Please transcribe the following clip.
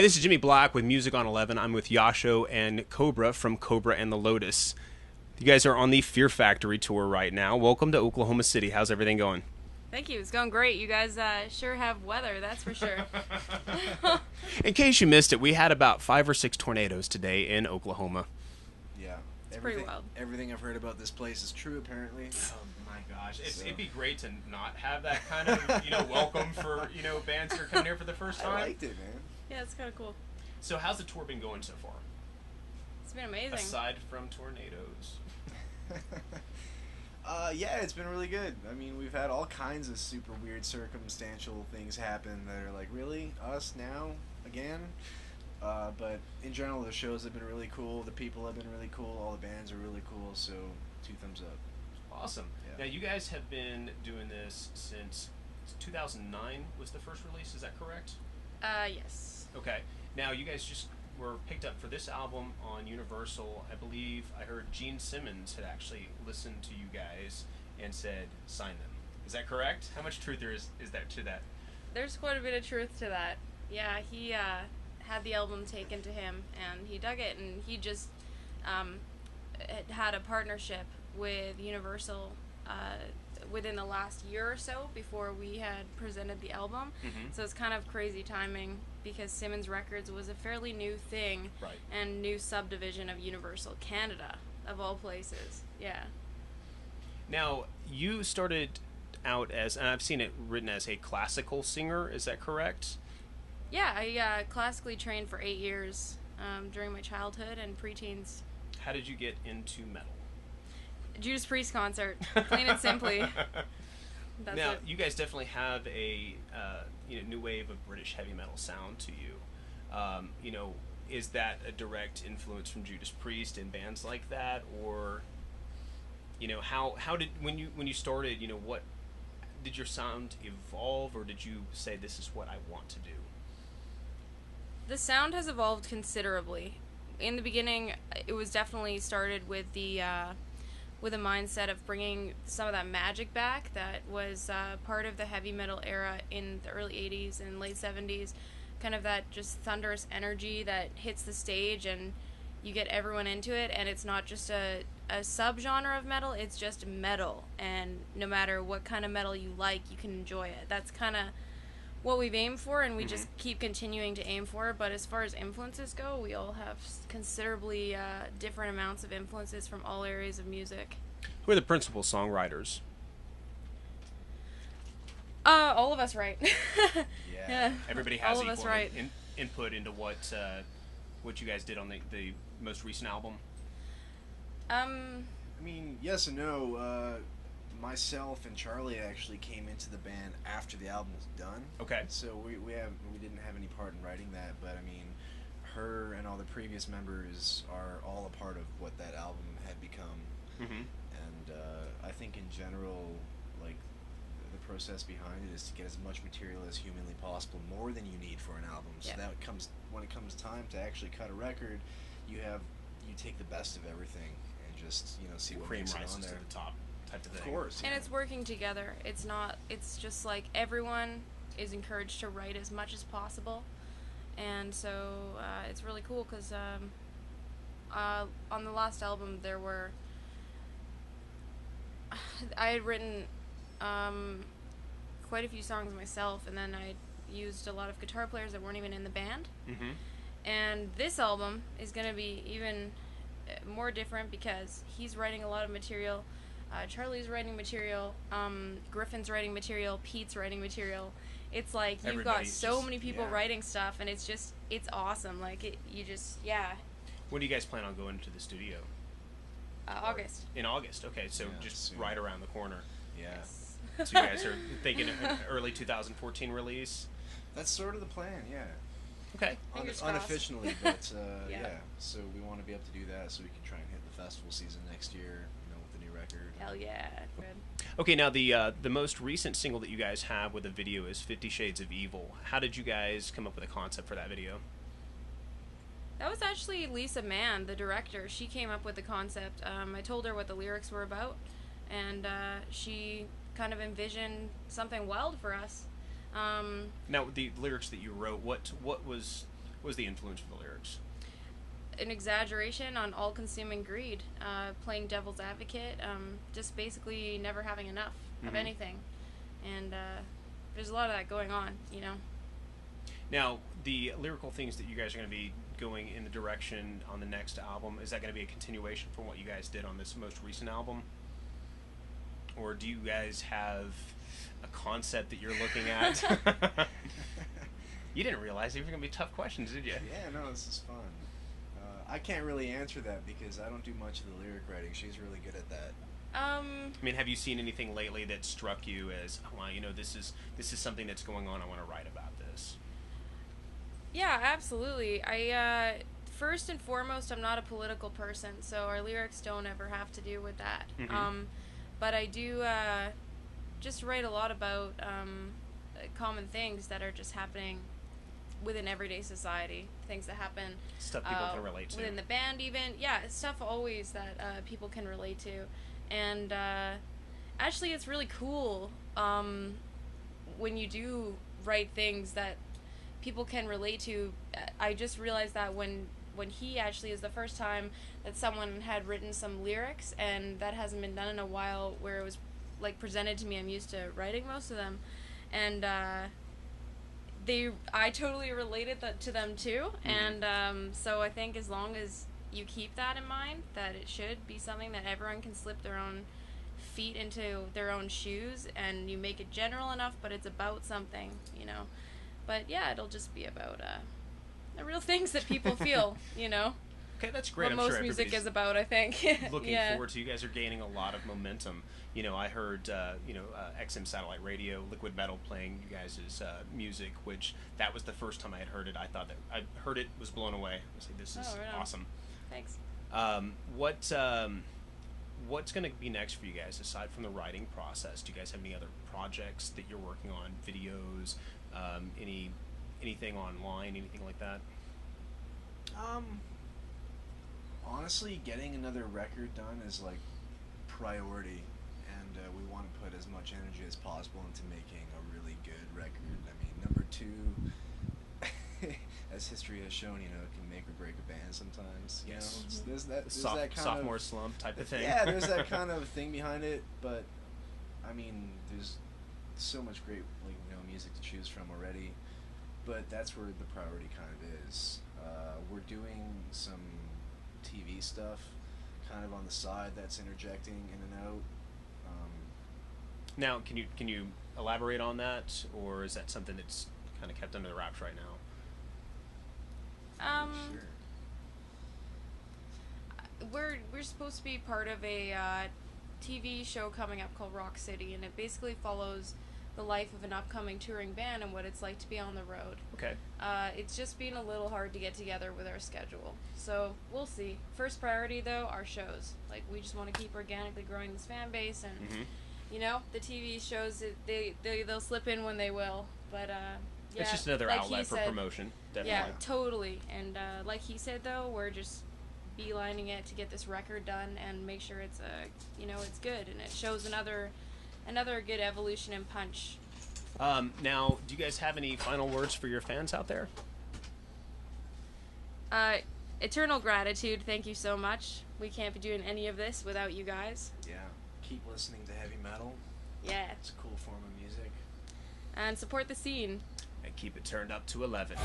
Hey, this is Jimmy Black with Music on 11. I'm with Yasho and Cobra from Kobra and The Lotus. You guys are on the Fear Factory tour right now. Welcome to Oklahoma City. How's everything going? Thank you. It's going great. You guys sure have weather, that's for sure. In case you missed it, we had about 5 or 6 tornadoes today in Oklahoma. Yeah, It's pretty wild. Everything I've heard about this place is true, apparently. Oh my gosh, it'd be great to not have that kind of welcome for bands that are coming here for the first time. I liked it, man. Yeah, it's kind of cool. So how's the tour been going so far? It's been amazing. Aside from tornadoes. Yeah, it's been really good. I mean, we've had all kinds of super weird circumstantial things happen that are like, really? Us now? Again? But in general, the shows have been really cool. The people have been really cool. All the bands are really cool. So, 2 thumbs up. Awesome. Yeah. Now, you guys have been doing this since 2009 was the first release. Is that correct? Yes. Okay. Now, you guys just were picked up for this album on Universal. I believe I heard Gene Simmons had actually listened to you guys and said, sign them. Is that correct? How much truth is there to that? There's quite a bit of truth to that. Yeah, he had the album taken to him, and he dug it, and he just had a partnership with Universal within the last year or so before we had presented the album. Mm-hmm. So it's kind of crazy timing because Simmons Records was a fairly new thing, Right. and new subdivision of Universal Canada, of all places. Yeah. Now, you started out as, and I've seen it written as a classical singer. Is that correct? Yeah, I classically trained for 8 years during my childhood and preteens. How did you get into metal? Judas Priest concert, plain and simply. That's Now, it. you guys definitely have a new wave of British heavy metal sound to you. Is that a direct influence from Judas Priest and bands like that, or how did when you started, what did your sound evolve, or did you say this is what I want to do? The sound has evolved considerably. In the beginning, it was definitely started with with a mindset of bringing some of that magic back that was part of the heavy metal era in the early 80s and late 70s. Kind of that just thunderous energy that hits the stage and you get everyone into it, and it's not just a subgenre of metal, it's just metal. And no matter what kind of metal you like, you can enjoy it. That's kind of what we've aimed for, and we just keep continuing to aim for it. But as far as influences go, we all have considerably different amounts of influences from all areas of music. Who are the principal songwriters? All of us write. Yeah. Everybody has all of us equal write. input into what you guys did on the most recent album. I mean, yes and no. Myself and Charlie actually came into the band after the album was done. Okay. So we didn't have any part in writing that, but I mean, her and all the previous members are all a part of what that album had become. Mm-hmm. And I think in general, like, the process behind it is to get as much material as humanly possible, more than you need for an album. So Yeah. that comes when it comes time to actually cut a record, you take the best of everything and just see what Cream makes it rises on to there. the top type of Of thing. course. And yeah. it's working together. It's just like everyone is encouraged to write as much as possible. And so it's really cool because on the last album I had written quite a few songs myself, and then I used a lot of guitar players that weren't even in the band. Mm-hmm. And this album is going to be even more different because he's writing a lot of material. Charlie's writing material. Griffin's writing material. Pete's writing material. It's like you've got Everybody's so just- many people yeah. writing stuff, and it's awesome. Like yeah. When do you guys plan on going to the studio? August. In August. Okay, so Yeah, just soon. right around the corner. Yeah. Yes. So you guys are thinking an early 2014 release. That's sort of the plan, yeah. Okay. Fingers crossed. Unofficially, but Yeah. yeah. So we want to be able to do that so we can try and hit the festival season next year, with the new record. Hell yeah. Good. Okay, now the most recent single that you guys have with a video is 50 Shades of Evil. How did you guys come up with a concept for that video? That was actually Lisa Mann, the director. She came up with the concept. I told her what the lyrics were about, and she kind of envisioned something wild for us. Now, the lyrics that you wrote, what was What was the influence for the lyrics? An exaggeration on all-consuming greed, playing devil's advocate, just basically never having enough of anything, and there's a lot of that going on, you know. Now, the lyrical things that you guys are going to be going in the direction on the next album, is that going to be a continuation from what you guys did on this most recent album? Or do you guys have a concept that you're looking at? You didn't realize these were going to be tough questions, did you? Yeah, no, this is fun. I can't really answer that because I don't do much of the lyric writing. She's really good at that. I mean, have you seen anything lately that struck you as, oh, well, you know, this is something that's going on, I want to write about this? Yeah, absolutely. I first and foremost, I'm not a political person, so our lyrics don't ever have to do with that. But I do just write a lot about common things that are just happening within everyday society, things that happen, stuff people can relate to within the band, even stuff always that people can relate to. And actually, it's really cool when you do write things that people can relate to. I just realized that when he actually is the first time that someone had written some lyrics, and that hasn't been done in a while, where it was like presented to me. I'm used to writing most of them, and I totally related to them too. And so I think as long as you keep that in mind, that it should be something that everyone can slip their own feet into their own shoes, and you make it general enough, but it's about something, you know. But yeah, it'll just be about the real things that people feel, you know. Okay, that's great. What I'm most sure music is about, I think. Looking forward to. You guys are gaining a lot of momentum. You know, I heard XM Satellite Radio, Liquid Metal playing you guys' music, which that was the first time I had heard it. I thought that I heard it, was blown away. I was like, this is awesome. Thanks. What's going to be next for you guys aside from the writing process? Do you guys have any other projects that you're working on? Videos, anything online, anything like that? Honestly, getting another record done is like priority, and we want to put as much energy as possible into making a really good record. I mean, number 2, as history has shown, you know, it can make or break a band sometimes. You Yes. know? There's that kind sophomore of slump type of thing. Yeah, there's that kind of thing behind it, but I mean, there's so much great, like, you know, music to choose from already. But that's where the priority kind of is. We're doing some TV stuff kind of on the side that's interjecting in and out. Now, can you elaborate on that, or is that something that's kind of kept under the wraps right now? Sure. We're supposed to be part of a TV show coming up called Rock City, and it basically follows the life of an upcoming touring band and what it's like to be on the road. Okay. It's just been a little hard to get together with our schedule, so we'll see. First priority, though, our shows. Like, we just want to keep organically growing this fan base, and you know, the TV shows, they'll slip in when they will, but yeah, it's just another like outlet for promotion, definitely. Yeah, totally. And like he said, though, we're just beelining it to get this record done and make sure it's it's good, and it shows another good evolution and punch. Now, do you guys have any final words for your fans out there? Eternal gratitude. Thank you so much. We can't be doing any of this without you guys. Yeah. Keep listening to heavy metal. Yeah. It's a cool form of music. And support the scene. And keep it turned up to 11.